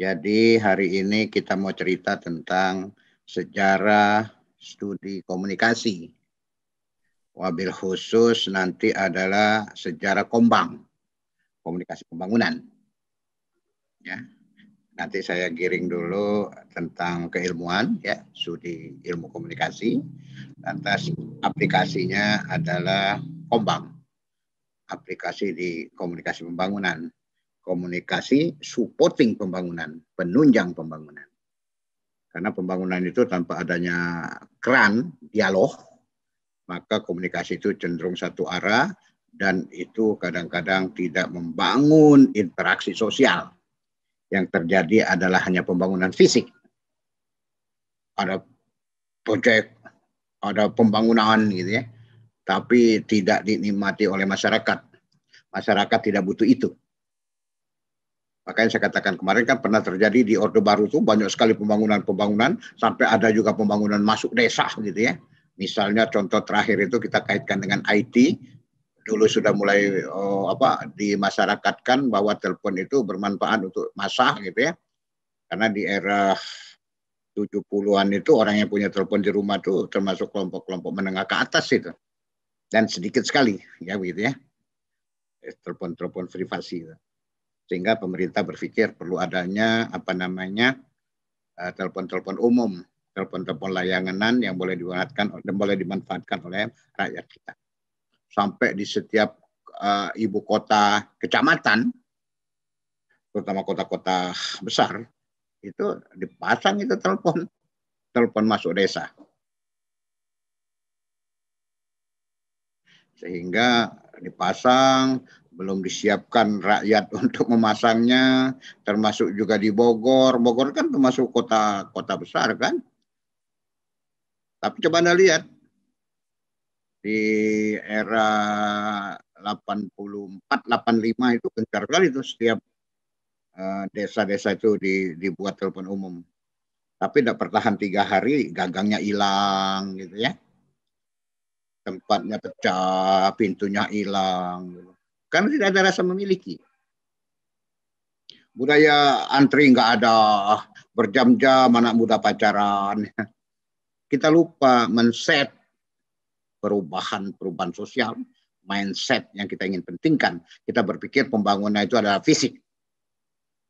Jadi hari ini kita mau cerita tentang sejarah studi komunikasi. Wabil khusus nanti adalah sejarah kombang, komunikasi pembangunan. Ya, nanti saya giring dulu tentang keilmuan, ya, studi ilmu komunikasi. Lantas aplikasinya adalah kombang, aplikasi di komunikasi pembangunan, komunikasi supporting pembangunan, penunjang pembangunan. Karena pembangunan itu tanpa adanya keran, dialog, maka komunikasi itu cenderung satu arah dan itu kadang-kadang tidak membangun interaksi sosial. Yang terjadi adalah hanya pembangunan fisik. Ada proyek, ada pembangunan gitu ya, tapi tidak dinikmati oleh masyarakat. Masyarakat tidak butuh itu. Makanya saya katakan kemarin kan pernah terjadi di Orde Baru itu banyak sekali pembangunan-pembangunan sampai ada juga pembangunan masuk desa gitu ya. Misalnya contoh terakhir itu kita kaitkan dengan IT. Dulu sudah mulai dimasyarakatkan bahwa telepon itu bermanfaat untuk masa gitu ya. Karena di era 70-an itu orang yang punya telepon di rumah itu termasuk kelompok-kelompok menengah ke atas itu. Dan sedikit sekali ya begitu ya. Telepon-telepon privasi itu. Sehingga pemerintah berpikir perlu adanya telepon-telepon umum, telepon-telepon layanan yang boleh dimanfaatkan oleh rakyat kita. Sampai di setiap ibu kota kecamatan, terutama kota-kota besar, itu dipasang itu telepon masuk desa. Sehingga dipasang, belum disiapkan rakyat untuk memasangnya, termasuk juga di Bogor. Bogor kan termasuk kota besar kan. Tapi coba Anda lihat, di era 84-85 itu gencar sekali itu setiap desa-desa itu dibuat telepon umum. Tapi tidak bertahan 3 hari, gagangnya hilang gitu ya. Tempatnya pecah, pintunya hilang. Karena tidak ada rasa memiliki. Budaya antri nggak ada, berjam-jam anak muda pacaran. Kita lupa men-set perubahan sosial, mindset yang kita ingin pentingkan. Kita berpikir pembangunan itu adalah fisik,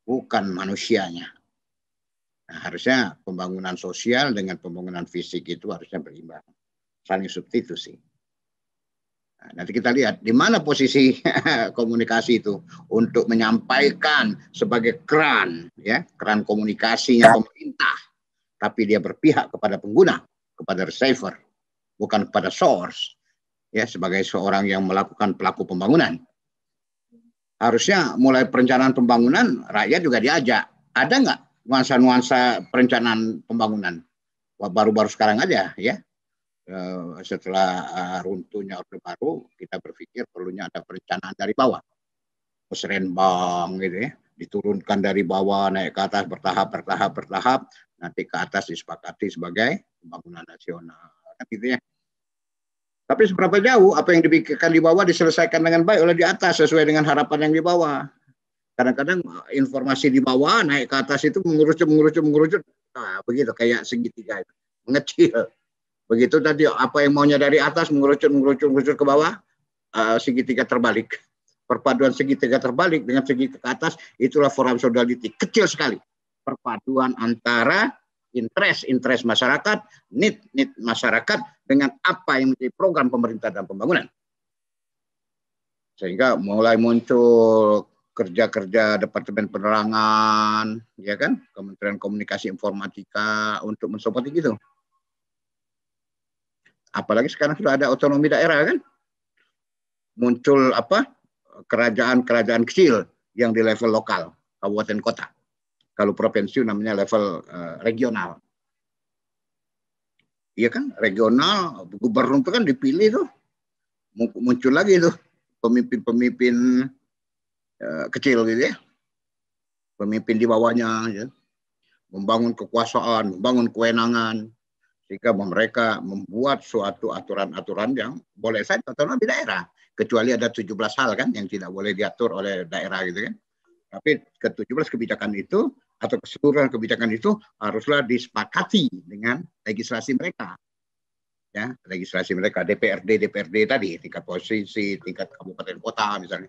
bukan manusianya. Nah, harusnya pembangunan sosial dengan pembangunan fisik itu harusnya berimbang, saling substitusi. Nah, nanti kita lihat di mana posisi komunikasi itu untuk menyampaikan sebagai keran, ya, keran komunikasinya pemerintah, tapi dia berpihak kepada pengguna, kepada receiver, bukan kepada source, ya, sebagai seorang yang melakukan pelaku pembangunan. Harusnya mulai perencanaan pembangunan rakyat juga diajak. Ada nggak nuansa-nuansa perencanaan pembangunan? Baru-baru sekarang aja, ya. Setelah runtuhnya Orde Baru, kita berpikir perlunya ada perencanaan dari bawah, musrenbang gitu ya, diturunkan dari bawah naik ke atas bertahap, nanti ke atas disepakati sebagai pembangunan nasional, gitu ya. Tapi seberapa jauh apa yang dipikirkan di bawah diselesaikan dengan baik oleh di atas sesuai dengan harapan yang di bawah? Kadang-kadang informasi di bawah naik ke atas itu mengerucut, nah, begitu kayak segitiga itu, mengecil. Begitu tadi apa yang maunya dari atas mengerucut ke bawah, segitiga terbalik. Perpaduan segitiga terbalik dengan segitiga ke atas, itulah forum sodality. Kecil sekali. Perpaduan antara interest masyarakat, need masyarakat dengan apa yang menjadi program pemerintah dan pembangunan. Sehingga mulai muncul kerja-kerja Departemen Penerangan, ya kan, Kementerian Komunikasi Informatika untuk mensupport gitu. Apalagi sekarang sudah ada otonomi daerah kan, muncul kerajaan-kerajaan kecil yang di level lokal, kabupaten kota. Kalau provinsi namanya level regional. Iya kan, regional, gubernur itu kan dipilih tuh, muncul lagi tuh pemimpin-pemimpin kecil gitu ya, pemimpin di bawahnya, ya. Membangun kekuasaan, membangun kewenangan. Sehingga mereka membuat suatu aturan-aturan yang boleh saja otonomi daerah. Kecuali ada 17 hal kan yang tidak boleh diatur oleh daerah gitu kan. Tapi ke-17 kebijakan itu atau keseluruhan kebijakan itu haruslah disepakati dengan legislasi mereka. Ya, legislasi mereka DPRD tadi, tingkat provinsi, tingkat kabupaten kota misalnya,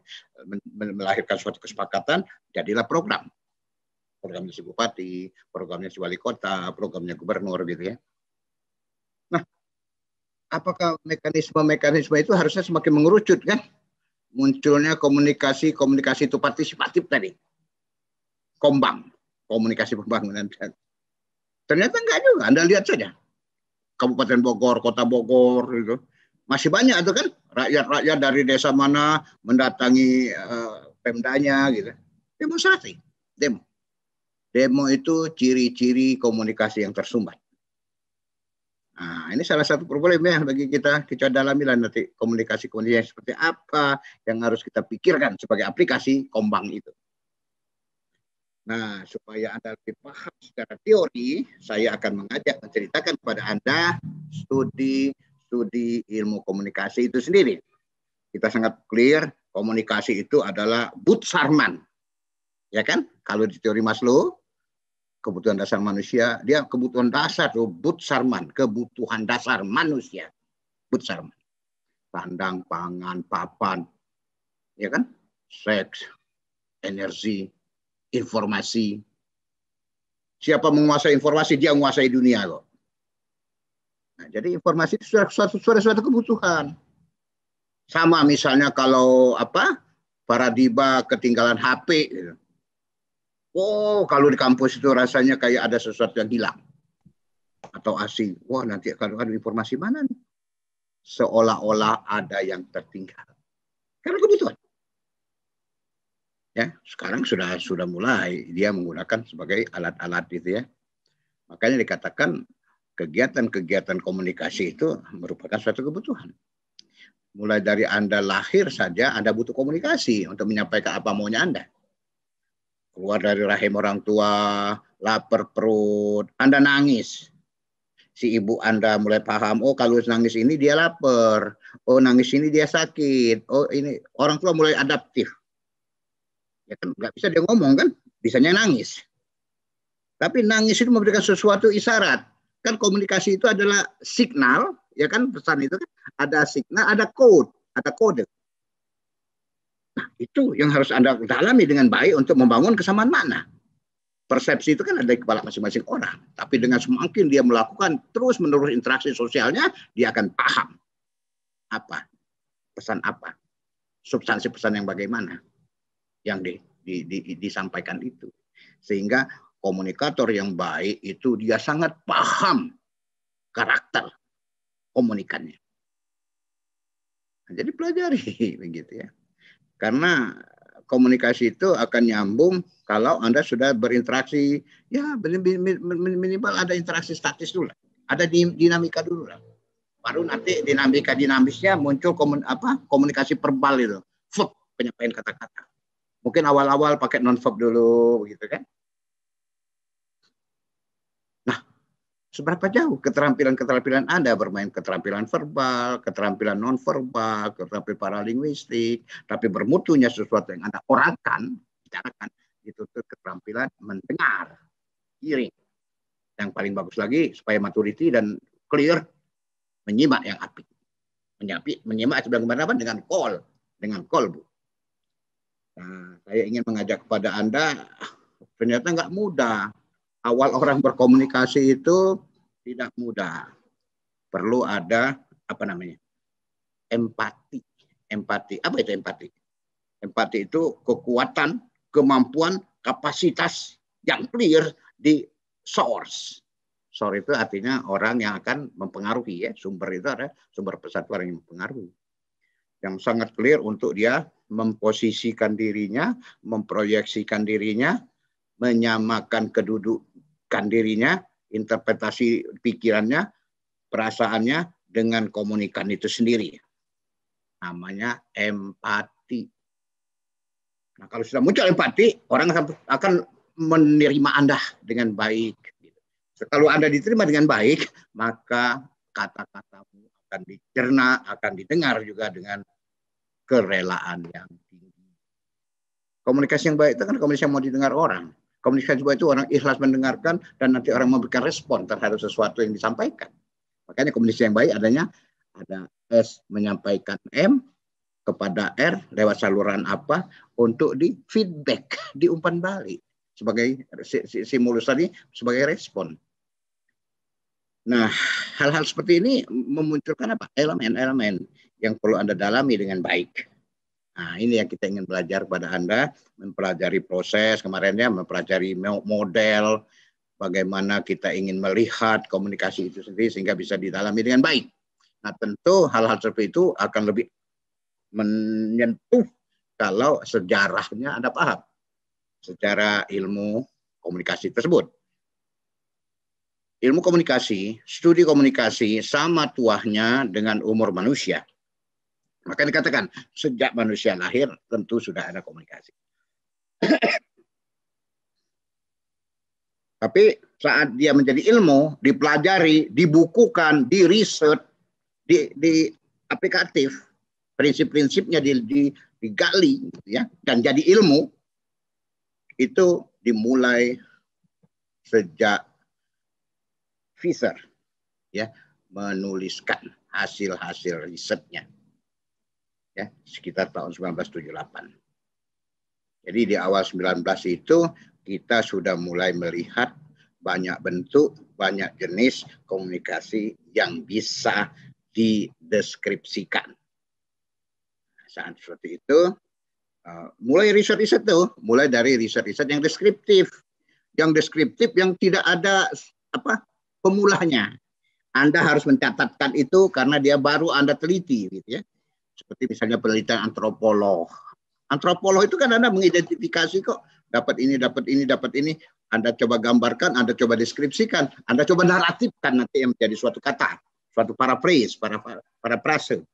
melahirkan suatu kesepakatan, jadilah programnya si bupati, programnya si wali kota, programnya gubernur gitu ya. Nah, apakah mekanisme itu harusnya semakin mengerucut kan? Munculnya komunikasi itu partisipatif tadi, kombang, komunikasi pembangunan. Ternyata enggak juga, Anda lihat saja. Kabupaten Bogor, Kota Bogor, gitu. Masih banyak itu kan rakyat-rakyat dari desa mana mendatangi Pemdanya, gitu. Demonstrasi, demo itu ciri-ciri komunikasi yang tersumbat. Nah, ini salah satu problem ya bagi kita dalami lah nanti komunikasi yang seperti apa yang harus kita pikirkan sebagai aplikasi kombang itu. Nah, supaya Anda lebih paham secara teori, saya akan mengajak menceritakan kepada Anda studi ilmu komunikasi itu sendiri. Kita sangat clear, komunikasi itu adalah Butsarman. Ya kan? Kalau di teori Maslow, kebutuhan dasar manusia, dia kebutuhan dasar tuh Butsarman, kebutuhan dasar manusia. Butsarman. Sandang, pangan, papan, ya kan? Seks, energi, informasi. Siapa menguasai informasi, dia menguasai dunia kok. Nah, jadi informasi itu suatu kebutuhan. Sama misalnya kalau paradigma ketinggalan HP. Gitu. Oh, kalau di kampus itu rasanya kayak ada sesuatu yang hilang atau asing. Wah, nanti kalau ada informasi mana nih? Seolah-olah ada yang tertinggal. Karena kebutuhan. Ya, sekarang sudah mulai dia menggunakan sebagai alat-alat gitu ya. Makanya dikatakan kegiatan-kegiatan komunikasi itu merupakan suatu kebutuhan. Mulai dari Anda lahir saja, Anda butuh komunikasi untuk menyampaikan apa maunya Anda. Keluar dari rahim orang tua, lapar perut, Anda nangis. Si ibu Anda mulai paham, oh kalau nangis ini dia lapar, oh nangis ini dia sakit, oh ini orang tua mulai adaptif. Ya kan nggak bisa dia ngomong kan, bisanya nangis. Tapi nangis itu memberikan sesuatu isyarat. Kan komunikasi itu adalah signal, ya kan pesan itu kan ada signal, ada kode. Nah, itu yang harus Anda dalami dengan baik untuk membangun kesamaan makna. Persepsi itu kan ada di kepala masing-masing orang. Tapi dengan semakin dia melakukan terus-menerus interaksi sosialnya, dia akan paham apa, pesan apa, substansi pesan yang bagaimana yang disampaikan itu. Sehingga komunikator yang baik itu dia sangat paham karakter komunikannya. Nah, jadi pelajari begitu ya. Karena komunikasi itu akan nyambung kalau Anda sudah berinteraksi, ya minimal ada interaksi statis dulu. Ada dinamika dulu lah. Baru nanti dinamisnya muncul komunikasi verbal itu. Verb, penyampaian kata-kata. Mungkin awal-awal pakai non-verb dulu gitu kan. Seberapa jauh keterampilan Anda bermain keterampilan verbal, keterampilan non-verbal, keterampilan paralinguistik, tapi bermutunya sesuatu yang Anda orangkan, bicarakan, itu keterampilan mendengar, hearing. Yang paling bagus lagi, supaya maturity dan clear, menyimak yang apik. Menyimak sebenarnya dengan call, Bu. Nah, saya ingin mengajak kepada Anda, ternyata nggak mudah. Awal orang berkomunikasi itu tidak mudah. Perlu ada empati. Apa itu empati? Empati itu kekuatan, kemampuan, kapasitas yang clear di source. Source itu artinya orang yang akan mempengaruhi ya. Sumber itu ada sumber pesan orang yang mempengaruhi. Yang sangat clear untuk dia memposisikan dirinya, memproyeksikan dirinya, menyamakan kedudukan dirinya, interpretasi pikirannya, perasaannya dengan komunikan itu sendiri. Namanya empati. Nah, kalau sudah muncul empati, orang akan menerima Anda dengan baik. Kalau Anda diterima dengan baik, maka kata-katamu akan dicerna, akan didengar juga dengan kerelaan yang tinggi. Komunikasi yang baik itu kan komunikasi yang mau didengar orang. Komunikasi baik itu orang ikhlas mendengarkan dan nanti orang memberikan respon terhadap sesuatu yang disampaikan. Makanya komunikasi yang baik adanya ada S menyampaikan M kepada R lewat saluran apa untuk di feedback, diumpan balik sebagai stimulus tadi sebagai respon. Nah, hal-hal seperti ini memunculkan apa? Elemen-elemen yang perlu Anda dalami dengan baik. Nah, ini yang kita ingin belajar pada Anda, mempelajari proses kemarinnya, mempelajari model, bagaimana kita ingin melihat komunikasi itu sendiri sehingga bisa didalami dengan baik. Nah, tentu hal-hal seperti itu akan lebih menyentuh kalau sejarahnya Anda paham. Secara ilmu komunikasi tersebut. Ilmu komunikasi, studi komunikasi sama tuahnya dengan umur manusia. Maka dikatakan sejak manusia lahir tentu sudah ada komunikasi. Tapi saat dia menjadi ilmu, dipelajari, dibukukan, diriset, di aplikatif, prinsip-prinsipnya digali, ya, dan jadi ilmu, itu dimulai sejak Fisher, ya, menuliskan hasil-hasil risetnya, ya, sekitar tahun 1978. Jadi di awal 19 itu kita sudah mulai melihat banyak bentuk, banyak jenis komunikasi yang bisa dideskripsikan. Saat seperti itu, mulai riset-riset tuh, mulai dari riset-riset yang deskriptif, yang tidak ada pemulanya. Anda harus mencatatkan itu karena dia baru Anda teliti, gitu ya. Seperti misalnya penelitian antropolog. Antropolog itu kan Anda mengidentifikasi kok, dapat ini, dapat ini, dapat ini. Anda coba gambarkan, Anda coba deskripsikan, Anda coba naratifkan nanti yang menjadi suatu kata, suatu paraphrase, paraphrase,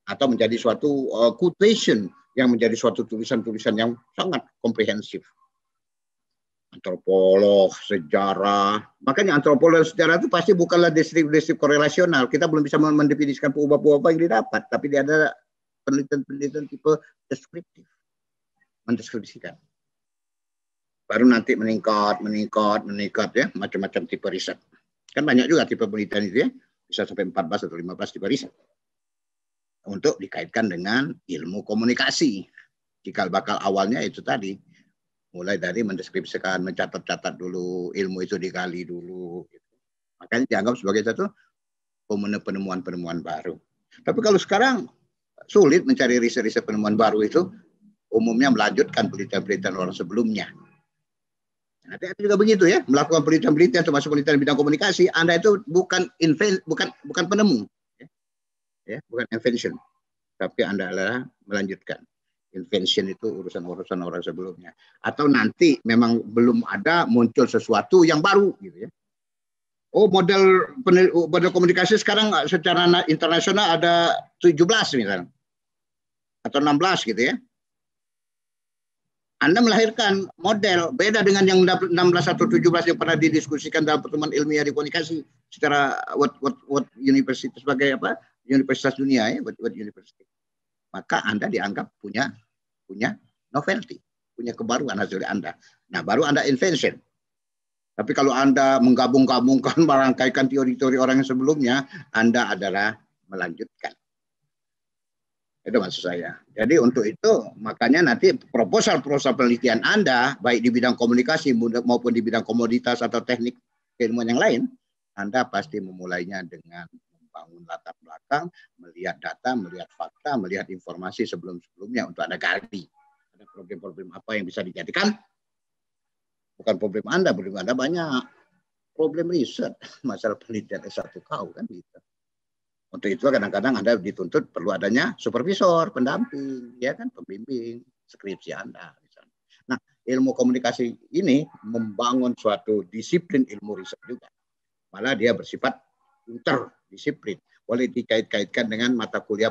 atau menjadi suatu quotation yang menjadi suatu tulisan-tulisan yang sangat komprehensif. Antropolog, sejarah. Makanya antropolog dan sejarah itu pasti bukanlah deskriptif korelasional. Kita belum bisa mendefinisikan apa yang didapat, tapi dia ada penelitian-penelitian tipe deskriptif. Mendeskripsikan. Baru nanti meningkat ya, macam-macam tipe riset. Kan banyak juga tipe penelitian itu ya, bisa sampai 14 atau 15 tipe riset. Untuk dikaitkan dengan ilmu komunikasi. Cikal bakal awalnya itu tadi. Mulai dari mendeskripsikan, mencatat-catat dulu, ilmu itu digali dulu. Makanya dianggap sebagai satu penemuan-penemuan baru. Tapi kalau sekarang sulit mencari riset-riset penemuan baru itu, umumnya melanjutkan penelitian-penelitian orang sebelumnya. Nanti juga begitu ya, melakukan penelitian-penelitian termasuk penelitian bidang komunikasi, Anda itu bukan penemu, ya, bukan invention, tapi Anda adalah melanjutkan. Invention itu urusan-urusan orang sebelumnya. Atau nanti memang belum ada, muncul sesuatu yang baru gitu ya. Oh, model komunikasi sekarang secara internasional ada 17 misalnya. Atau 16 gitu ya. Anda melahirkan model beda dengan yang 16 atau 17 yang pernah didiskusikan dalam pertemuan ilmiah di komunikasi secara what university sebagai apa? Universitas dunia ya, what university. Maka Anda dianggap punya novelty, punya kebaruan hasil Anda. Nah, baru Anda invention. Tapi kalau Anda menggabung-gabungkan, merangkaikan teori-teori orang yang sebelumnya, Anda adalah melanjutkan. Itu maksud saya. Jadi untuk itu, makanya nanti proposal penelitian Anda, baik di bidang komunikasi maupun di bidang komoditas atau teknik keilmuan yang lain, Anda pasti memulainya dengan membangun latar belakang, melihat data, melihat fakta, melihat informasi sebelum-sebelumnya untuk Anda gali. Ada problem-problem apa yang bisa dijadikan? Bukan problem Anda banyak. Problem riset, masalah penelitian S1 kau kan gitu. Untuk itu kadang-kadang Anda dituntut perlu adanya supervisor, pendamping, ya kan, pembimbing skripsi Anda. Misalnya. Nah, ilmu komunikasi ini membangun suatu disiplin ilmu riset juga. Malah dia bersifat interdisiplin. Boleh dikait-kaitkan dengan mata kuliah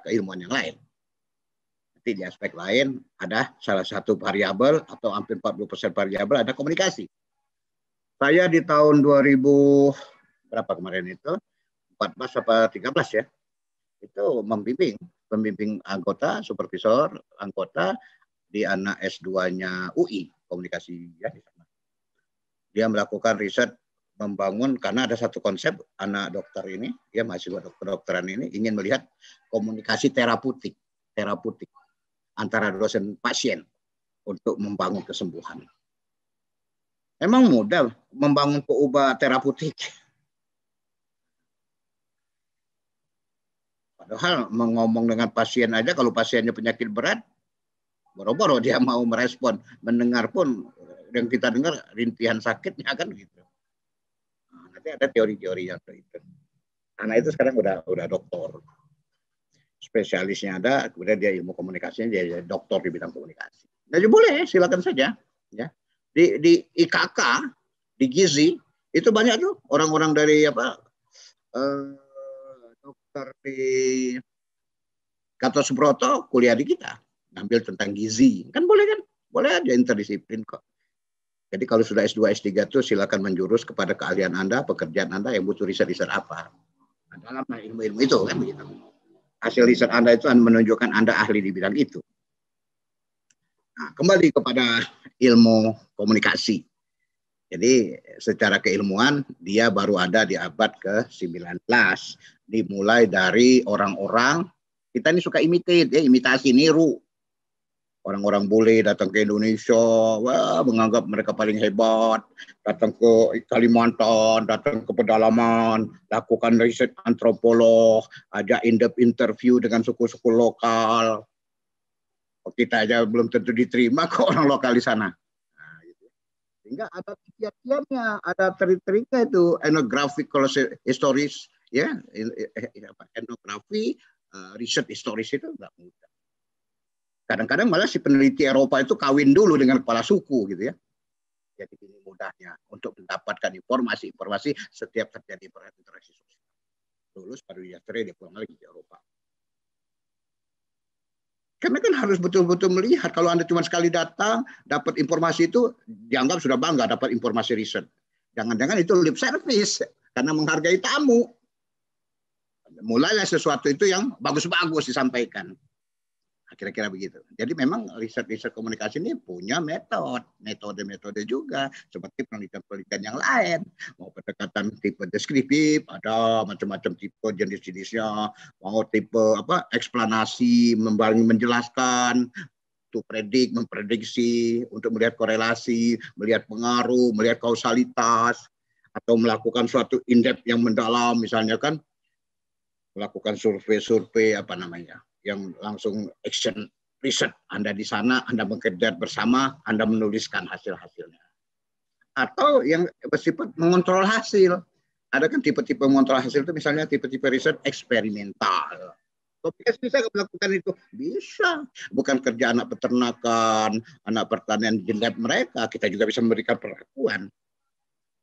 keilmuan yang lain. Nanti di aspek lain ada salah satu variabel atau hampir 40% variabel ada komunikasi. Saya di tahun 2000 berapa kemarin itu? 14 apa 13 ya, itu membimbing anggota, supervisor anggota di anak S2-nya UI, komunikasi ya di sana. Dia melakukan riset membangun karena ada satu konsep anak dokter ini, ya mahasiswa kedokteran ini ingin melihat komunikasi terapeutik antara dosen pasien untuk membangun kesembuhan. Emang mudah membangun obat terapeutik. Padahal ngomong dengan pasien aja, kalau pasiennya penyakit berat, boro-boro dia mau merespon. Mendengar pun yang kita dengar rintihan sakitnya kan gitu. Nah, nanti ada teori-teori yang itu. Anak itu sekarang udah doktor. Spesialisnya ada, kemudian dia ilmu komunikasinya, dia doktor di bidang komunikasi. Jadi boleh, silakan saja. Ya. Di IKK, di Gizi, itu banyak tuh orang-orang dari dokter di Gatot Subroto kuliah di kita, ngambil tentang gizi. Kan boleh aja interdisiplin kok. Jadi kalau sudah S2, S3 itu silakan menjurus kepada keahlian Anda, pekerjaan Anda yang butuh riset apa. Nah, dalam ilmu-ilmu itu kan begitu. Hasil riset Anda itu menunjukkan Anda ahli di bidang itu. Nah, kembali kepada ilmu komunikasi. Jadi secara keilmuan dia baru ada di abad ke-19. Dimulai dari orang-orang, kita ini suka imitasi, niru. Orang-orang bule datang ke Indonesia, wah, menganggap mereka paling hebat, datang ke Kalimantan, datang ke pedalaman, lakukan riset antropolog, ada in-depth interview dengan suku-suku lokal. Kita aja belum tentu diterima ke orang lokal di sana. Nah, gitu. Sehingga ada kiat-kiatnya, ada trik-triknya itu, ethnographical historis, ya, etnografi, riset historis itu nggak mudah. Kadang-kadang malah si peneliti Eropa itu kawin dulu dengan kepala suku gitu ya. Jadi ini mudahnya untuk mendapatkan informasi setiap terjadi interaksi sosial. Lulus baru dia pulang lagi ke Eropa. Karena kan harus betul-betul melihat, kalau Anda cuma sekali datang, dapat informasi itu, dianggap sudah bangga dapat informasi riset. Jangan-jangan itu lip service, karena menghargai tamu. Mulailah sesuatu itu yang bagus-bagus disampaikan. Kira-kira begitu. Jadi memang riset-riset komunikasi ini punya metode juga seperti penelitian-penelitian yang lain. Mau pendekatan tipe deskriptif, ada macam-macam tipe jenis-jenisnya. Mau tipe eksplanasi, menjelaskan, to predict, memprediksi, untuk melihat korelasi, melihat pengaruh, melihat kausalitas, atau melakukan suatu in-depth yang mendalam, misalnya kan melakukan survei yang langsung action riset. Anda di sana, Anda bekerja bersama, Anda menuliskan hasil-hasilnya. Atau yang bersifat mengontrol hasil. Ada kan tipe-tipe mengontrol hasil itu, misalnya tipe-tipe riset eksperimental. Komunikasi bisa melakukan itu? Bisa. Bukan kerja anak peternakan, anak pertanian di lab mereka. Kita juga bisa memberikan perlakuan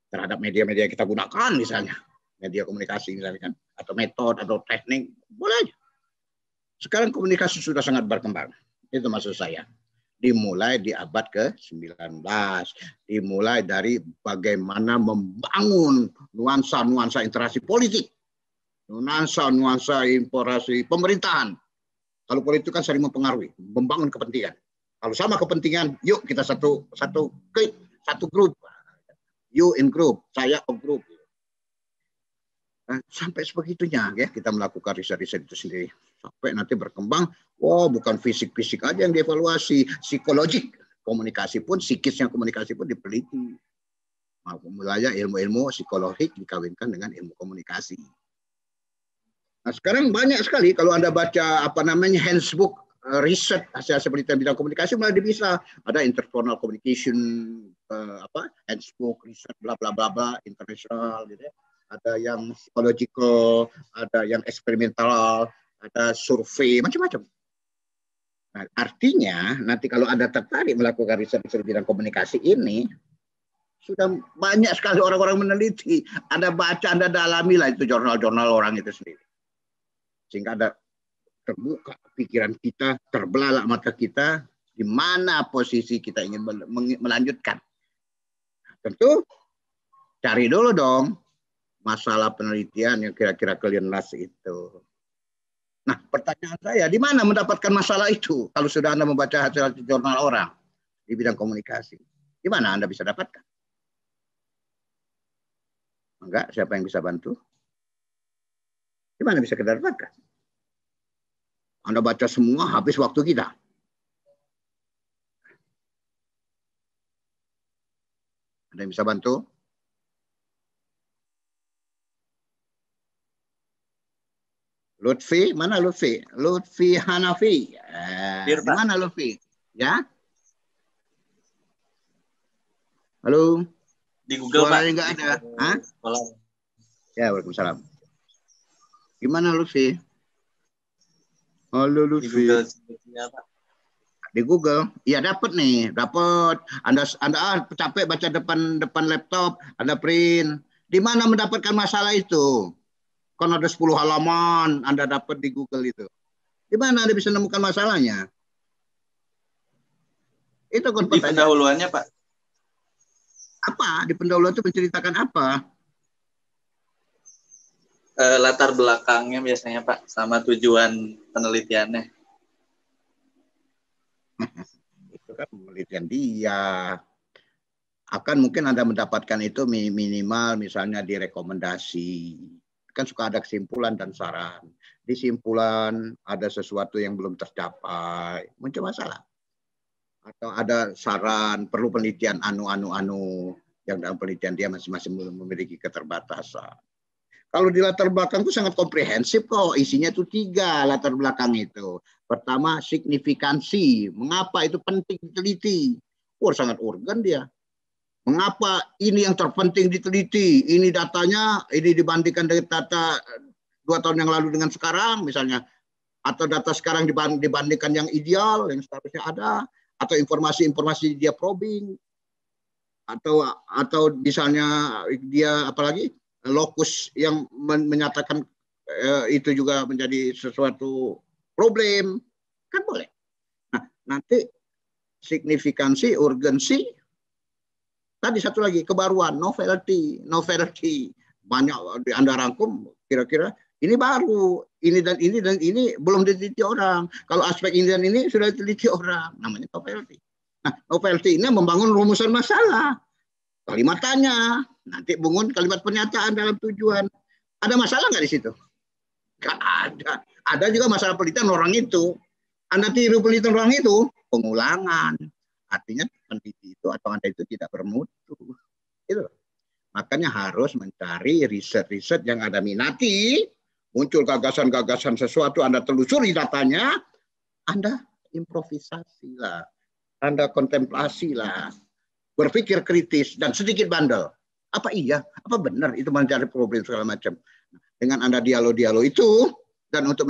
terhadap media-media yang kita gunakan, misalnya media komunikasi misalnya kan, atau metode atau teknik, boleh aja. Sekarang komunikasi sudah sangat berkembang. Itu maksud saya. Dimulai di abad ke-19. Dimulai dari bagaimana membangun nuansa-nuansa interaksi politik. Nuansa-nuansa interaksi pemerintahan. Kalau politik kan saling mempengaruhi, membangun kepentingan. Kalau sama kepentingan, yuk kita satu grup. You in group, saya in group. Nah, sampai sebegitunya ya kita melakukan riset-riset itu sendiri. Sampai nanti berkembang, bukan fisik-fisik aja yang dievaluasi, psikologik komunikasi pun, psikisnya komunikasi pun dipeliti. Mulanya ilmu-ilmu psikologik dikawinkan dengan ilmu komunikasi. Nah, sekarang banyak sekali kalau Anda baca handbook riset hasil penelitian bidang komunikasi, malah bisa ada interpersonal communication, handbook riset bla bla bla bla internasional gitu ya. Ada yang psychological, ada yang eksperimental, ada survei, macam-macam. Nah, artinya nanti kalau Anda tertarik melakukan riset di bidang komunikasi ini, sudah banyak sekali orang-orang meneliti. Anda baca, Anda dalami lah itu jurnal-jurnal orang itu sendiri. Sehingga ada terbuka pikiran kita, terbelalak mata kita, di mana posisi kita ingin melanjutkan. Nah, tentu cari dulu dong masalah penelitian yang kira-kira kalian las itu. Nah, pertanyaan saya, di mana mendapatkan masalah itu kalau sudah Anda membaca hasil jurnal orang di bidang komunikasi? Di mana Anda bisa dapatkan? Enggak, siapa yang bisa bantu? Di mana bisa kita dapatkan? Anda baca semua, habis waktu kita. Ada yang bisa bantu? Lutfi, mana Lutfi? Lutfi Hanafi. Di mana Lutfi? Ya? Halo? Di Google, suaranya Pak. Nggak ada. Hah? Ya, waalaikumsalam. Gimana Lutfi? Halo Lutfi. Di Google, iya dapat nih, dapat. Anda capek baca depan laptop, Anda print. Di mana mendapatkan masalah itu? Kan ada 10 halaman Anda dapat di Google itu. Di mana Anda bisa menemukan masalahnya? Itu kan di pendahuluannya, Pak. Apa? Di pendahuluan itu menceritakan apa? Latar belakangnya biasanya, Pak, sama tujuan penelitiannya. Itu kan penelitian dia. Akan mungkin Anda mendapatkan itu minimal misalnya di rekomendasi. Kan suka ada kesimpulan dan saran. Di simpulan ada sesuatu yang belum tercapai, muncul masalah. Atau ada saran, perlu penelitian anu, yang dalam penelitian dia masing-masing memiliki keterbatasan. Kalau di latar belakang itu sangat komprehensif kok, isinya itu 3 latar belakang itu. Pertama, signifikansi, mengapa itu penting diteliti. Sangat urgen dia. Mengapa ini yang terpenting diteliti? Ini datanya, ini dibandingkan dengan data 2 tahun yang lalu dengan sekarang misalnya. Atau data sekarang dibandingkan yang ideal, yang seharusnya ada. Atau informasi-informasi dia probing. Atau misalnya dia apalagi lokus yang menyatakan itu juga menjadi sesuatu problem. Kan boleh. Nah, nanti signifikansi, urgensi, tadi satu lagi, kebaruan, novelty. Banyak Anda rangkum, kira-kira ini baru, ini dan ini belum diteliti orang. Kalau aspek ini dan ini sudah diteliti orang, namanya novelty. Nah, novelty ini membangun rumusan masalah. Kalimat tanya, nanti bangun kalimat pernyataan dalam tujuan. Ada masalah nggak di situ? Nggak ada. Ada juga masalah penelitian orang itu. Anda tiru penelitian orang itu, pengulangan. Artinya peneliti itu atau Anda itu tidak bermutu. Itu. Makanya harus mencari riset-riset yang Anda minati. Muncul gagasan-gagasan sesuatu, Anda telusuri datanya, Anda improvisasi lah. Anda kontemplasi lah. Berpikir kritis dan sedikit bandel. Apa iya? Apa benar itu mencari problem segala macam? Dengan Anda dialog-dialog itu, dan untuk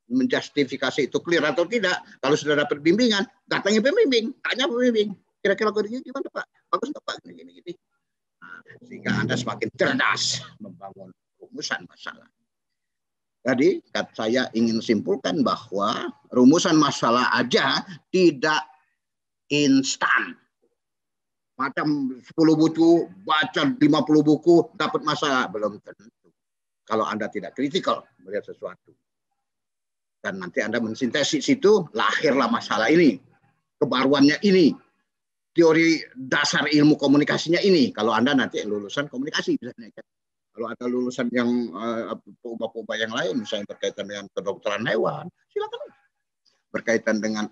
menjustifikasi itu clear atau tidak, kalau sudah dapat bimbingan, datangnya pembimbing, tanya pembimbing. Kira-kira kode gimana Pak? Bagus nggak Pak? Gini-gini. Nah, sehingga Anda semakin cerdas membangun rumusan masalah. Jadi saya ingin simpulkan bahwa rumusan masalah aja tidak instan. Macam 10 buku, baca 50 buku, dapat masalah. Belum tentu. Kalau Anda tidak kritikal melihat sesuatu. Dan nanti Anda mensintesis itu, lahirlah masalah ini. Kebaruannya ini. Teori dasar ilmu komunikasinya ini. Kalau Anda nanti lulusan komunikasi. Misalnya. Kalau ada lulusan yang poba-poba yang lain, misalnya berkaitan dengan kedokteran hewan, silakan. Berkaitan dengan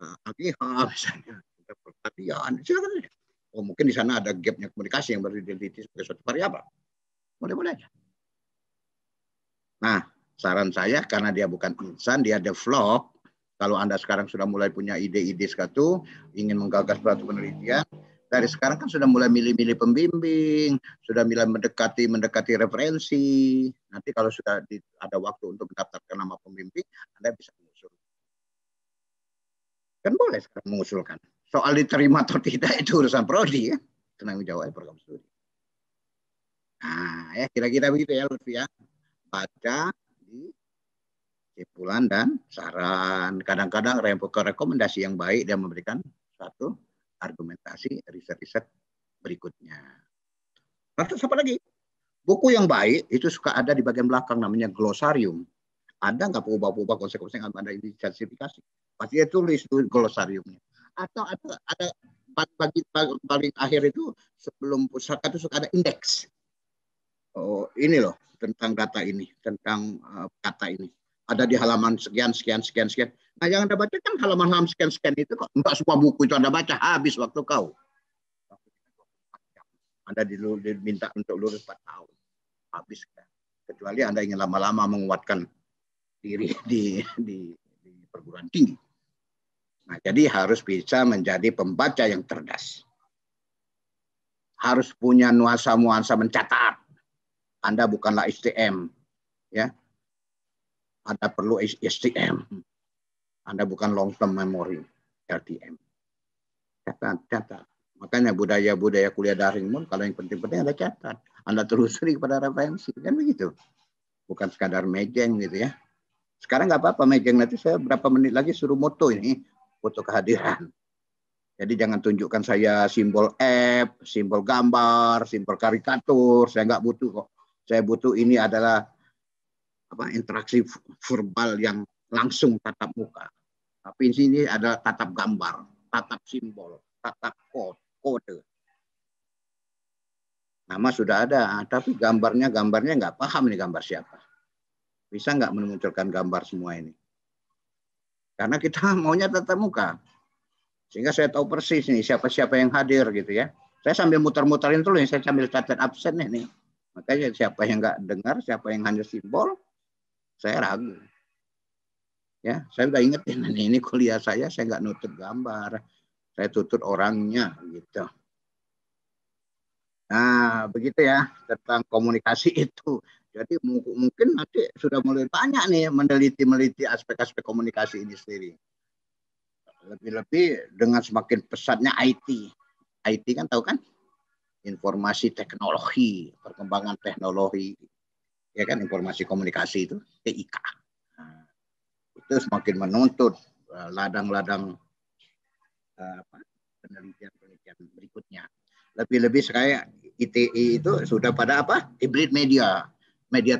AGH, misalnya. Pertanian, silakan. Mungkin di sana ada gapnya komunikasi yang baru diteliti sebagai suatu variabel. Boleh-boleh aja. Nah, saran saya karena dia bukan insan, dia develop. Kalau Anda sekarang sudah mulai punya ide-ide sekatu, ingin menggagas suatu penelitian, dari sekarang kan sudah mulai milih-milih pembimbing, sudah mulai mendekati referensi. Nanti kalau sudah ada waktu untuk mendaftarkan nama pembimbing, Anda bisa mengusul. Kan boleh sekarang mengusulkan. Soal diterima atau tidak itu urusan prodi ya. Tanggung jawab program studi. Nah, ya kira-kira begitu ya Lutfi ya. Baca di simpulan dan saran. Kadang-kadang rekomendasi yang baik dan memberikan satu argumentasi riset-riset berikutnya. Lantas apa lagi? Buku yang baik itu suka ada di bagian belakang namanya glosarium. Ada nggak ubah-ubah konsep-konsep yang ada identifikasi? Pasti dia tulis tuh glosariumnya. Atau ada paling akhir itu sebelum pusaka itu suka ada indeks. Oh, ini loh tentang data ini, tentang kata ini. Ada di halaman sekian. Nah, yang Anda baca kan halaman-halaman sekian itu kok. Enggak semua buku itu Anda baca, habis waktu kau. Anda diminta untuk lulus 4 tahun. Habis kan. Kecuali Anda ingin lama-lama menguatkan diri di perguruan tinggi. Nah, jadi harus bisa menjadi pembaca yang cerdas. Harus punya nuansa-nuansa mencatat. Anda bukanlah STM, ya. Anda perlu STM. Anda bukan long term memory, LTM. Catat. Makanya budaya kuliah daring pun kalau yang penting-penting Anda catat. Anda telusuri kepada referensi, kan begitu. Bukan sekadar mejeng gitu ya. Sekarang nggak apa-apa mejeng, nanti saya berapa menit lagi suruh foto ini, foto kehadiran. Jadi jangan tunjukkan saya simbol app, simbol gambar, simbol karikatur. Saya nggak butuh kok. Saya butuh ini adalah interaksi verbal yang langsung tatap muka. Tapi di sini ada tatap gambar, tatap simbol, tatap kode. Nama sudah ada, tapi gambarnya nggak paham nih gambar siapa. Bisa nggak memunculkan gambar semua ini? Karena kita maunya tatap muka. Sehingga saya tahu persis nih siapa-siapa yang hadir gitu ya. Saya sambil muter-muterin dulu, saya sambil catat absen nih. Makanya siapa yang nggak dengar, siapa yang hanya simbol, saya ragu. Ya, saya udah ingetin ini kuliah saya nggak nutup gambar, saya tutup orangnya gitu. Nah, begitu ya tentang komunikasi itu. Jadi mungkin nanti sudah mulai banyak nih meneliti aspek-aspek komunikasi ini sendiri. Lebih-lebih dengan semakin pesatnya IT. IT kan tahu kan? Informasi teknologi, perkembangan teknologi. Ya kan, informasi komunikasi itu TIK. Nah, itu semakin menuntut ladang-ladang penelitian berikutnya. Lebih-lebih sekali ITI itu sudah pada hibrid media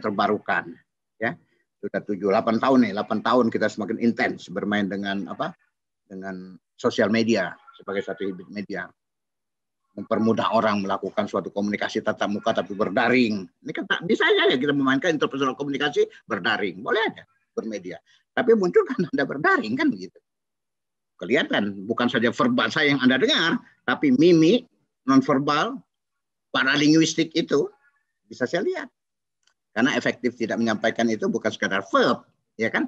terbarukan. Ya, sudah 7-8 tahun nih, 8 tahun kita semakin intens bermain dengan dengan sosial media sebagai satu hibrid media. Mempermudah orang melakukan suatu komunikasi tatap muka tapi berdaring. Ini kan bisa aja kita memainkan interpersonal komunikasi berdaring. Boleh aja bermedia. Tapi muncul kan Anda berdaring kan begitu. Kelihatan bukan saja verbal saya yang Anda dengar, tapi mimik, nonverbal, paralinguistik itu bisa saya lihat. Karena efektif tidak menyampaikan itu bukan sekadar verb, ya kan?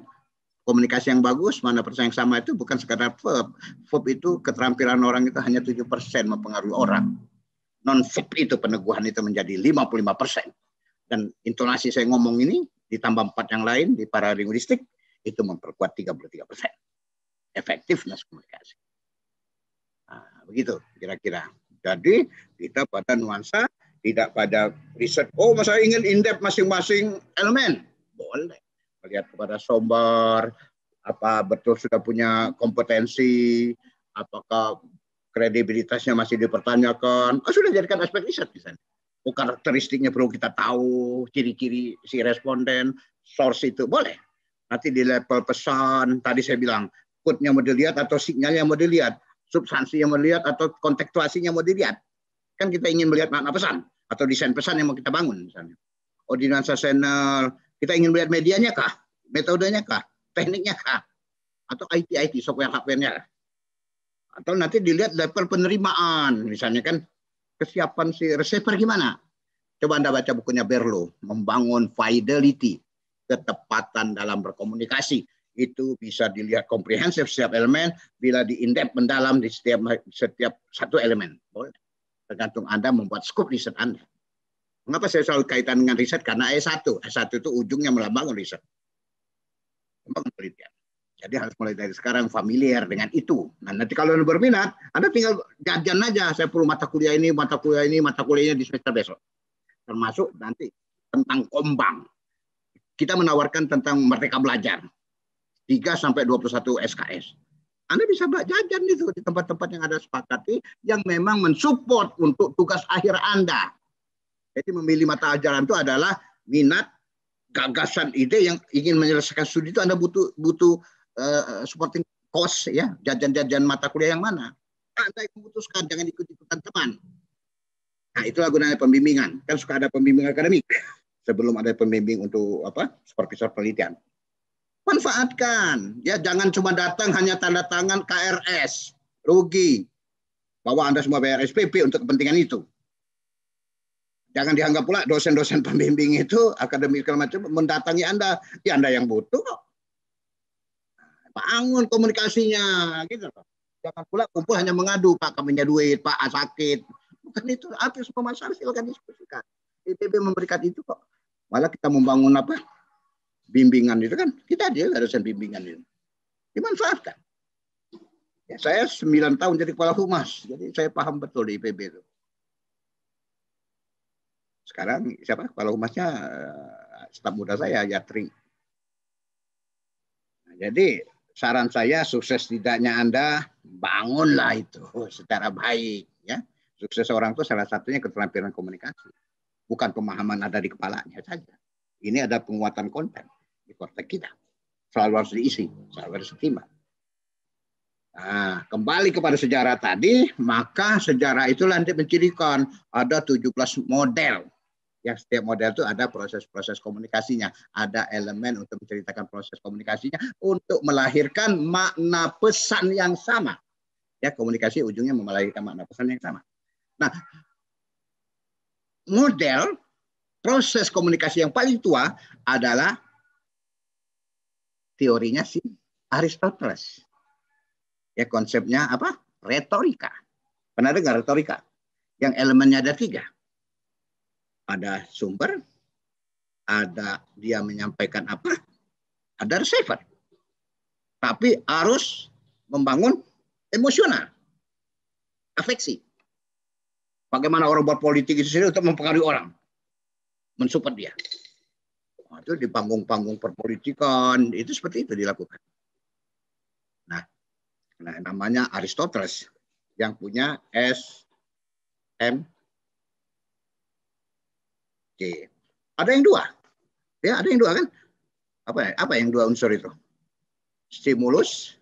Komunikasi yang bagus, mana persen yang sama itu bukan sekadar verb. Verb itu keterampilan orang itu hanya 7% mempengaruhi orang. Non-verb itu peneguhan itu menjadi 55%. Dan intonasi saya ngomong ini ditambah 4 yang lain di paralinguistik itu memperkuat 33%. Efektifness komunikasi. Nah, begitu kira-kira. Jadi kita pada nuansa, tidak pada riset. Oh, saya ingin in-depth masing-masing elemen. Boleh. Melihat kepada sumber, apa betul sudah punya kompetensi, apakah kredibilitasnya masih dipertanyakan. Sudah jadikan aspek riset di sana. Oh, karakteristiknya perlu kita tahu, ciri-ciri si responden, source itu boleh. Nanti di level pesan, tadi saya bilang, code-nya mau dilihat atau signalnya mau dilihat, substansinya mau dilihat atau kontekstuasinya mau dilihat. Kan kita ingin melihat makna pesan atau desain pesan yang mau kita bangun misalnya. Ordinansa channel, kita ingin melihat medianya kah? Metodenya kah? Tekniknya kah? Atau IT, software hardware-nya? Atau nanti dilihat level penerimaan. Misalnya kan kesiapan si receiver gimana? Coba Anda baca bukunya Berlo, Membangun Fidelity, ketepatan dalam berkomunikasi. Itu bisa dilihat komprehensif setiap elemen, bila di-in-depth mendalam di setiap satu elemen. Boleh. Tergantung Anda membuat skop riset Anda. Mengapa saya selalu kaitan dengan riset? Karena S1. S1 itu ujungnya membangun riset. Membangun penelitian. Jadi harus mulai dari sekarang familiar dengan itu. Nah, nanti kalau Anda berminat, Anda tinggal jajan aja. Saya perlu mata kuliah ini, mata kuliahnya di semester besok. Termasuk nanti tentang Kombang. Kita menawarkan tentang Merdeka Belajar. 3-21 SKS. Anda bisa jajan itu di tempat-tempat yang ada sepakati, yang memang mensupport untuk tugas akhir Anda. Jadi memilih mata ajaran itu adalah minat, gagasan, ide yang ingin menyelesaikan studi itu Anda butuh supporting cost ya, jajan-jajan mata kuliah yang mana. Anda yang memutuskan, jangan ikut-ikutan teman. Nah, itulah gunanya pembimbingan. Kan suka ada pembimbing akademik sebelum ada pembimbing untuk supervisor penelitian. Manfaatkan, ya jangan cuma datang hanya tanda tangan KRS, rugi. Bahwa Anda semua bayar SPP untuk kepentingan itu. Jangan dianggap pula dosen-dosen pembimbing itu akademik segala macam mendatangi Anda, ya Anda yang butuh kok. Bangun komunikasinya, gitu. Jangan pula kumpul hanya mengadu, Pak kami punya duit, Pak sakit. Bukan itu, arti semua masalah silakan diskusikan. IPB memberikan itu kok. Malah kita membangun bimbingan itu kan, kita aja dosen bimbingan itu. Dimanfaatkan. Ya, saya 9 tahun jadi kepala humas, jadi saya paham betul di IPB itu. Sekarang siapa kepala humasnya? Staf muda saya, Yatri. Nah, jadi saran saya sukses tidaknya Anda bangunlah itu secara baik. Ya. Sukses orang itu salah satunya keterampilan komunikasi. Bukan pemahaman ada di kepalanya saja. Ini ada penguatan konten di korteks kita. Selalu harus diisi, selalu harus diterima. Nah, kembali kepada sejarah tadi, maka sejarah itu nanti mencirikan ada 17 model. Ya, setiap model itu ada proses-proses komunikasinya. Ada elemen untuk menceritakan proses komunikasinya untuk melahirkan makna pesan yang sama. Ya, komunikasi ujungnya melahirkan makna pesan yang sama. Nah, model proses komunikasi yang paling tua adalah teorinya si Aristoteles. Ya, konsepnya apa? Retorika. Pernah dengar retorika? Yang elemennya ada 3. Ada sumber, ada dia menyampaikan apa, ada receiver. Tapi harus membangun emosional, afeksi. Bagaimana orang berpolitik itu sendiri untuk mempengaruhi orang, mensupport dia. Nah, itu di panggung-panggung perpolitikan itu seperti itu dilakukan. Nah, namanya Aristoteles yang punya SMC. Ada yang 2, ya ada yang 2 kan? Apa yang 2 unsur itu? Stimulus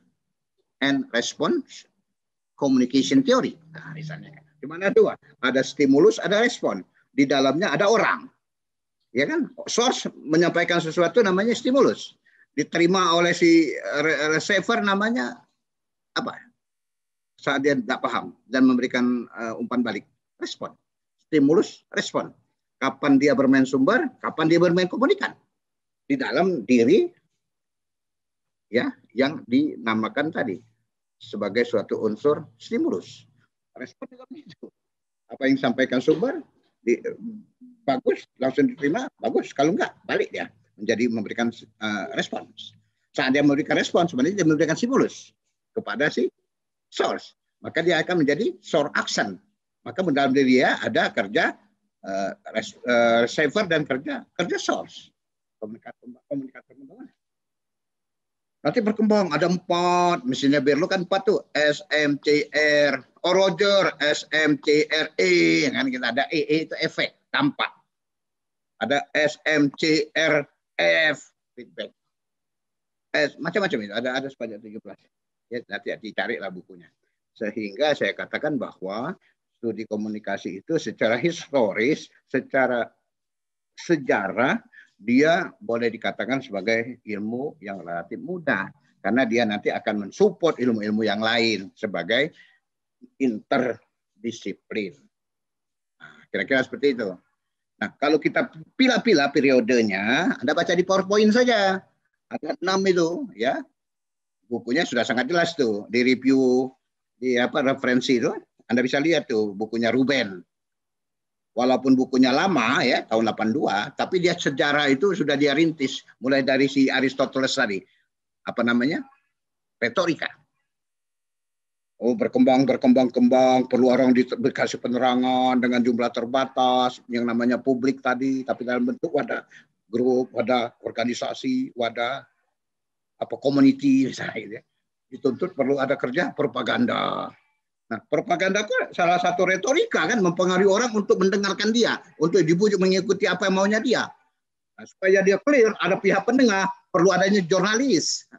and response communication theory. Nah, misalnya. Di mana 2? Ada stimulus, ada respon. Di dalamnya ada orang. Ya kan? Source menyampaikan sesuatu namanya stimulus. Diterima oleh si receiver namanya apa? Saat dia tidak paham dan memberikan umpan balik. Respon. Stimulus, respon. Kapan dia bermain sumber, kapan dia bermain komunikan. Di dalam diri ya yang dinamakan tadi sebagai suatu unsur stimulus. Respon juga begitu. Apa yang disampaikan sumber bagus, langsung diterima, bagus. Kalau enggak, balik dia menjadi memberikan respons. Saat dia memberikan respons, sebenarnya dia memberikan stimulus kepada si source. Maka dia akan menjadi source action. Maka dalam diri dia ada kerja receiver dan kerja source. Komunikator membangun. Nanti berkembang, ada 4, mesinnya Berlo kan 4 tuh, SMCR, Roger, SMCRE, kan kita ada EE itu efek, tampak. Ada SMCRF, feedback. Macam-macam itu, ada sebanyak 17. Ya, nanti dicarilah bukunya. Sehingga saya katakan bahwa studi komunikasi itu secara historis, secara sejarah, dia boleh dikatakan sebagai ilmu yang relatif mudah. Karena dia nanti akan mensupport ilmu-ilmu yang lain sebagai interdisiplin. Nah, kira-kira seperti itu. Nah, kalau kita pilih-pilih periodenya, Anda baca di PowerPoint saja. Ada 6 itu, ya. Bukunya sudah sangat jelas tuh. Di review, di referensi itu, Anda bisa lihat tuh bukunya Ruben. Walaupun bukunya lama ya tahun 82, tapi dia sejarah itu sudah dia rintis mulai dari si Aristoteles tadi. Apa namanya? Retorika. Oh, berkembang, perlu orang dikasih penerangan dengan jumlah terbatas yang namanya publik tadi, tapi dalam bentuk wadah grup, wadah organisasi, wadah community misalnya gitu ya. Dituntut perlu ada kerja propaganda. Nah, propaganda itu salah satu retorika kan, mempengaruhi orang untuk mendengarkan dia, untuk dibujuk mengikuti apa yang maunya dia. Nah, supaya dia clear, ada pihak pendengar, perlu adanya jurnalis.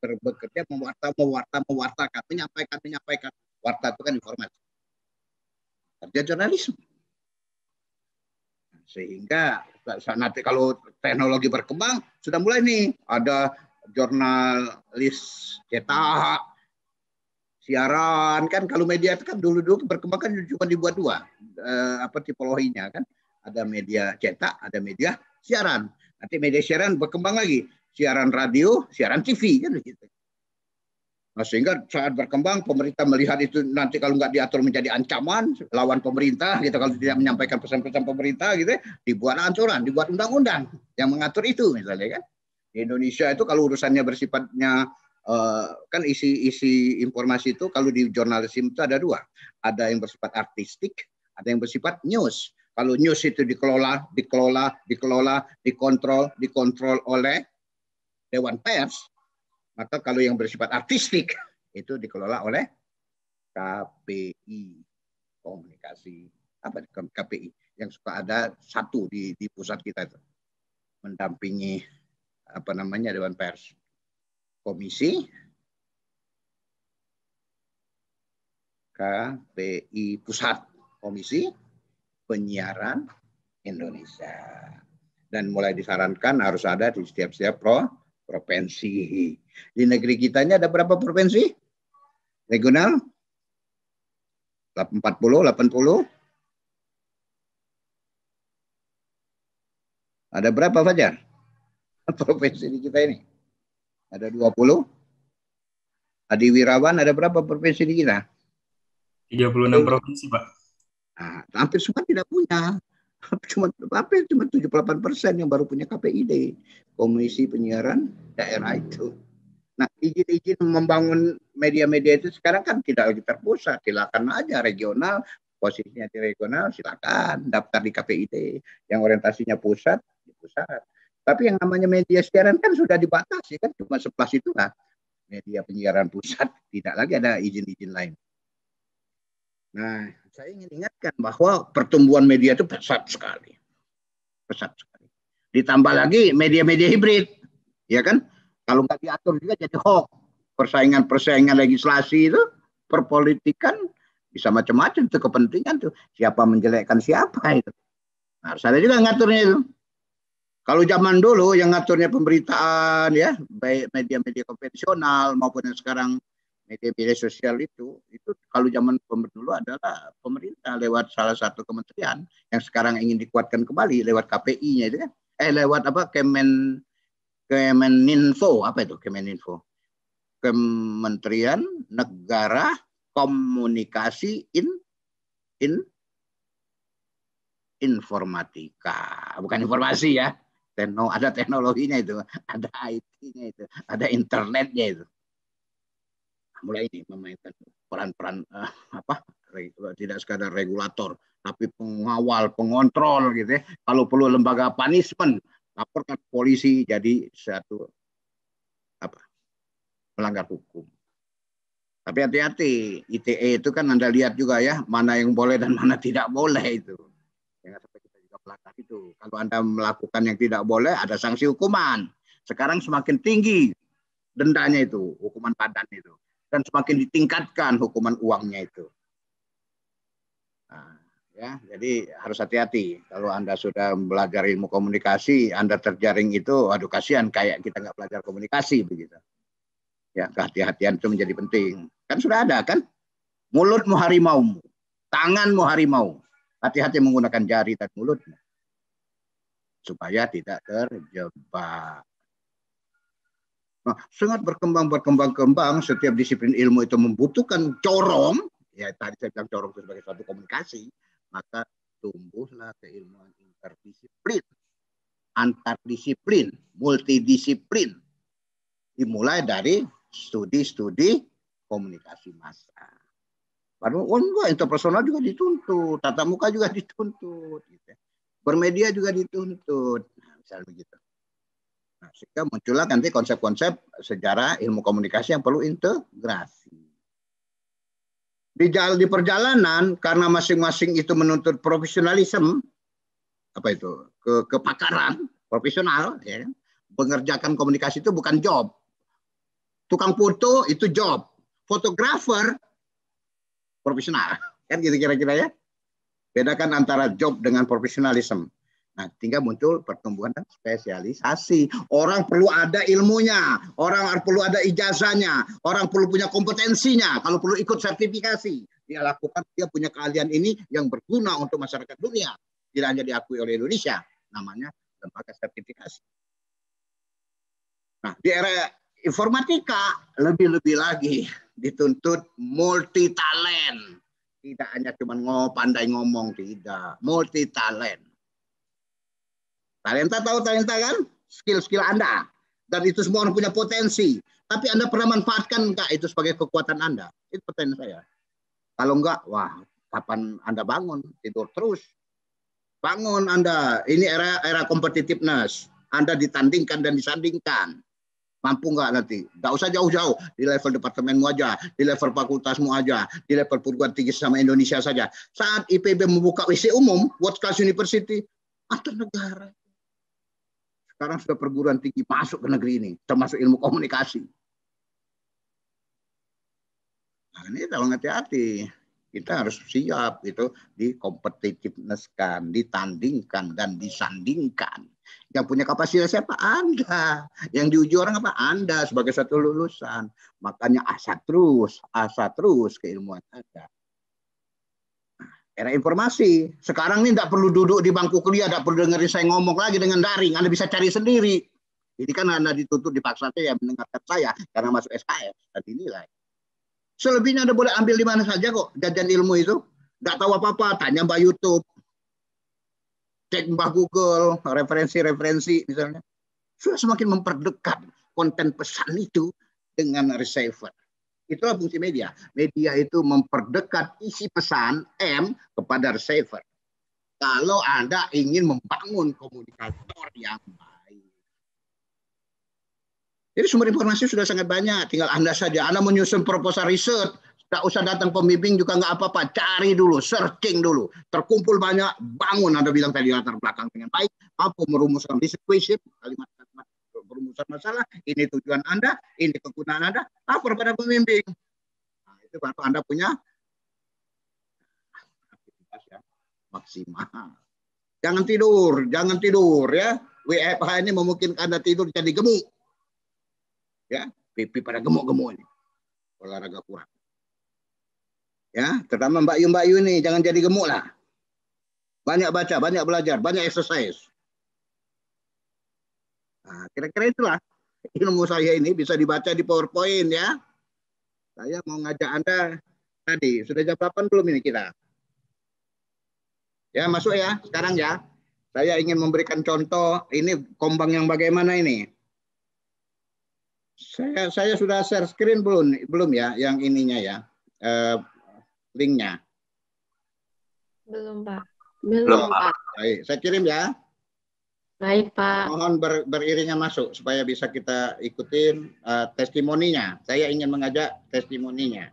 bekerja mewartakan, menyampaikan. Warta itu kan informasi. Kerja jurnalisme. Sehingga nanti kalau teknologi berkembang, sudah mulai nih ada jurnalis cetak, siaran kan. Kalau media itu kan dulu berkembang kan cuma dibuat dua, tipologinya kan. Ada media cetak, ada media siaran. Nanti media siaran berkembang lagi, siaran radio, siaran TV kan begitu. Nah, sehingga saat berkembang pemerintah melihat itu nanti kalau nggak diatur menjadi ancaman lawan pemerintah gitu, kalau tidak menyampaikan pesan-pesan pemerintah gitu, dibuat aturan, dibuat undang-undang yang mengatur itu misalnya kan. Di Indonesia itu kalau urusannya bersifatnya kan isi informasi itu kalau di jurnalisme itu ada dua, ada yang bersifat artistik, ada yang bersifat news. Kalau news itu dikontrol oleh Dewan Pers. Maka kalau yang bersifat artistik itu dikelola oleh KPI, komunikasi KPI yang suka ada satu di pusat kita itu mendampingi Dewan Pers, komisi KPI pusat, komisi penyiaran Indonesia, dan mulai disarankan harus ada di setiap provinsi. Di negeri kita ini ada berapa provinsi? Regional? 40, 80? Ada berapa, Fajar? Provinsi di kita ini? Ada 20? Adi Wirawan, ada berapa provinsi di kita? 36 provinsi, Pak. Nah, hampir semua tidak punya. Cuma 78% yang baru punya KPID, Komisi Penyiaran Daerah itu. Nah, izin membangun media-media itu sekarang kan tidak lagi terpusat, silakan aja regional, posisinya di regional silakan daftar di KPID. Yang orientasinya pusat di pusat. Tapi yang namanya media siaran kan sudah dibatasi kan, cuma 11 itu lah media penyiaran pusat, tidak lagi ada izin-izin lain. Nah, saya ingin ingatkan bahwa pertumbuhan media itu pesat sekali. Pesat sekali. Ditambah lagi media-media hibrid. Ya kan? Kalau nggak diatur juga jadi hoax. Persaingan legislasi itu, perpolitikan, bisa macam-macam itu kepentingan tuh. Siapa menjelekkan siapa itu. Nah, harus ada juga ngaturnya itu. Kalau zaman dulu yang ngaturnya pemberitaan ya, baik media-media konvensional maupun yang sekarang media-media sosial itu kalau zaman dulu adalah pemerintah lewat salah satu kementerian yang sekarang ingin dikuatkan kembali lewat KPI-nya itu kan. Lewat Kemeninfo, apa itu Kemeninfo? Kementerian Negara Komunikasi Informatika, bukan informasi ya. Ada teknologinya itu, ada IT-nya itu, ada internetnya itu. Mulai ini memainkan peran-peran tidak sekadar regulator, tapi pengawal, pengontrol gitu ya. Kalau perlu lembaga punishment, laporkan polisi jadi satu melanggar hukum. Tapi hati-hati, ITE itu kan Anda lihat juga ya, mana yang boleh dan mana tidak boleh itu. Jangan sampai kita juga melanggar itu. Kalau Anda melakukan yang tidak boleh, ada sanksi hukuman. Sekarang semakin tinggi dendanya itu, hukuman badan itu. Dan semakin ditingkatkan hukuman uangnya itu. Nah, ya, jadi harus hati-hati. Kalau Anda sudah belajar ilmu komunikasi, Anda terjaring itu, aduh kasihan kayak kita nggak belajar komunikasi begitu. Ya, kehati-hatian itu menjadi penting. Kan sudah ada kan? Mulutmu harimaumu, tanganmu harimau. Hati-hati menggunakan jari dan mulutmu supaya tidak terjebak. Nah, sangat berkembang. Setiap disiplin ilmu itu membutuhkan corong. Ya, tadi saya bilang corong itu sebagai suatu komunikasi. Maka tumbuhlah keilmuan interdisiplin, antardisiplin, multidisiplin. Dimulai dari studi komunikasi massa. Baru interpersonal juga dituntut, tatap muka juga dituntut, gitu. Bermedia juga dituntut, nah, misalnya begitu. Nah, sehingga muncullah nanti konsep-konsep sejarah ilmu komunikasi yang perlu integrasi. Di perjalanan karena masing-masing itu menuntut profesionalisme, kepakaran profesional, ya, mengerjakan komunikasi itu bukan job. Tukang foto itu job. Fotografer profesional. Kan gitu kira-kira ya. Bedakan antara job dengan profesionalisme. Nah, tinggal muncul pertumbuhan dan spesialisasi. Orang perlu ada ilmunya, orang perlu ada ijazahnya, orang perlu punya kompetensinya. Kalau perlu ikut sertifikasi, dia lakukan, dia punya keahlian ini yang berguna untuk masyarakat dunia. Tidak hanya diakui oleh Indonesia, namanya lembaga sertifikasi. Nah, di era informatika lebih-lebih lagi dituntut multi talent. Tidak hanya cuma pandai ngomong, tidak. Multi talent. Talenta tahu talenta kan? Skill-skill Anda. Dan itu semua orang punya potensi. Tapi Anda pernah manfaatkan enggak itu sebagai kekuatan Anda? Itu pertanyaan saya. Kalau enggak, wah, kapan Anda bangun? Tidur terus. Bangun Anda. Ini era competitiveness. Anda ditandingkan dan disandingkan. Mampu nggak nanti? Nggak usah jauh-jauh. Di level departemenmu aja, di level fakultasmu aja, di level perguruan tinggi sama Indonesia saja. Saat IPB membuka WC umum, World Class University, antar negara. Sekarang sudah perguruan tinggi masuk ke negeri ini, termasuk ilmu komunikasi. Nah, ini tolong hati-hati. Kita harus siap itu dikompetitiveness-kan, ditandingkan dan disandingkan. Yang punya kapasitas siapa? Anda. Yang diuji orang apa? Anda sebagai satu lulusan. Makanya asa terus keilmuan Anda. Era informasi. Sekarang ini tidak perlu duduk di bangku kuliah, tidak perlu dengerin saya ngomong lagi dengan daring. Anda bisa cari sendiri. Ini kan Anda dituntut dipaksa saya mendengarkan saya karena masuk SKS dan dinilai. Selebihnya Anda boleh ambil di mana saja kok. Jajan ilmu itu. Nggak tahu apa-apa, tanya Mbak YouTube. Cek Mbak Google, referensi-referensi misalnya. Sudah semakin memperdekat konten pesan itu dengan receiver. Itulah fungsi media. Media itu memperdekat isi pesan M kepada receiver. Kalau Anda ingin membangun komunikator yang baik. Jadi sumber informasi sudah sangat banyak. Tinggal Anda saja. Anda menyusun proposal riset. Tidak usah datang pembimbing juga nggak apa-apa. Cari dulu, searching dulu. Terkumpul banyak, bangun. Anda bilang tadi latar belakang dengan baik. Mampu merumuskan list equation, kalimat-kalimat perumusan masalah. Ini tujuan Anda, ini kegunaan Anda. Lapor pada pembimbing. Nah, itu baru Anda punya aktivitas yang maksimal. Jangan tidur ya. WFH ini memungkinkan Anda tidur jadi gemuk. Ya, pipi pada gemuk-gemuk ini. Olahraga kurang. Ya, terutama Mbak Yu ini jangan jadi gemuk lah. Banyak baca, banyak belajar, banyak exercise. Nah, kira-kira itulah ilmu saya ini bisa dibaca di PowerPoint ya. Saya mau ngajak Anda tadi, sudah jam 8 belum ini kita? Ya, masuk ya sekarang ya. Saya ingin memberikan contoh, ini Kombang yang bagaimana ini? Saya sudah share screen belum ya yang ininya ya linknya belum Pak. Pak. Baik, saya kirim ya. Baik Pak. Mohon beriringan masuk supaya bisa kita ikutin testimoninya. Saya ingin mengajak testimoninya.